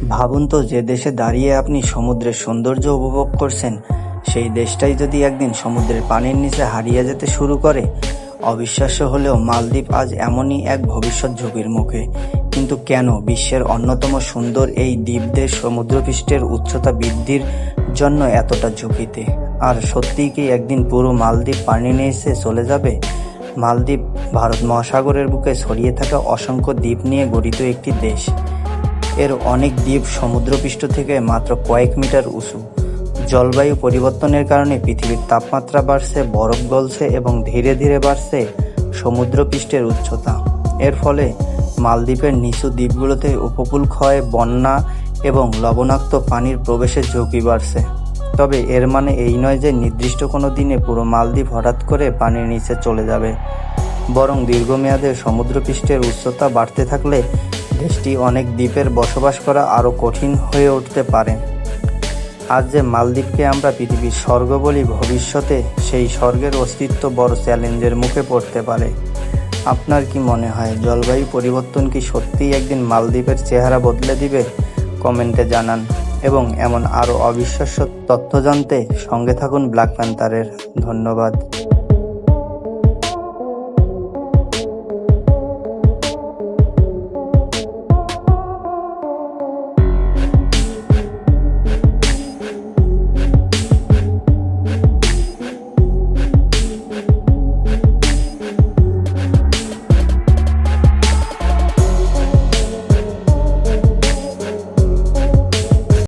ভাবুন তো, যে দেশে দাঁড়িয়ে আপনি সমুদ্রের সৌন্দর্য উপভোগ করছেন, সেই দেশটাই যদি একদিন সমুদ্রের পানির নিচে হারিয়ে যেতে শুরু করে। অবিশ্বাস্য হলেও মালদ্বীপ আজ এমনই এক ভবিষ্যৎ ঝুঁকির মুখে। কিন্তু কেন? বিশ্বের অন্যতম সুন্দর এই দ্বীপদেশ সমুদ্রপৃষ্ঠের উচ্চতা বৃদ্ধির জন্য এতটা ঝুঁকিতে। আর সত্যিই কি একদিন পুরো মালদ্বীপ পানির নিচে চলে যাবে? মালদ্বীপ ভারত মহাসাগরের বুকে ছড়িয়ে থাকা অসংখ্য দ্বীপ নিয়ে গঠিত একটি দেশ। এর অনেক দ্বীপ সমুদ্রপৃষ্ঠ থেকে মাত্র কয়েক মিটার উঁচু। জলবায়ু পরিবর্তনের কারণে পৃথিবীর তাপমাত্রা বাড়ছে, বরফ গলছে এবং ধীরে ধীরে বাড়ছে সমুদ্রপৃষ্ঠের উচ্চতা। এর ফলে মালদ্বীপের নিচু দ্বীপগুলোতে উপকূল ক্ষয়, বন্যা এবং লবণাক্ত পানির প্রবেশের ঝুঁকি বাড়ছে। তবে এর মানে এই নয় যে নির্দিষ্ট কোনো দিনে পুরো মালদ্বীপ হঠাৎ করে পানির নিচে চলে যাবে। বরং দীর্ঘমেয়াদে সমুদ্রপৃষ্ঠের উচ্চতা বাড়তে থাকলে দেশটি অনেক দ্বীপের বসবাস করা আরও কঠিন হয়ে উঠতে পারে। আজ যে মালদ্বীপকে আমরা পৃথিবীর স্বর্গ বলি, ভবিষ্যতে সেই স্বর্গের অস্তিত্ব বড় চ্যালেঞ্জের মুখে পড়তে পারে। আপনার কি মনে হয়, জলবায়ু পরিবর্তন কি সত্যিই একদিন মালদ্বীপের চেহারা বদলে দিবে? কমেন্টে জানান। এবং এমন আরও অবিশ্বাস্য তথ্য জানতে সঙ্গে থাকুন ব্ল্যাক প্যান্থারের। ধন্যবাদ।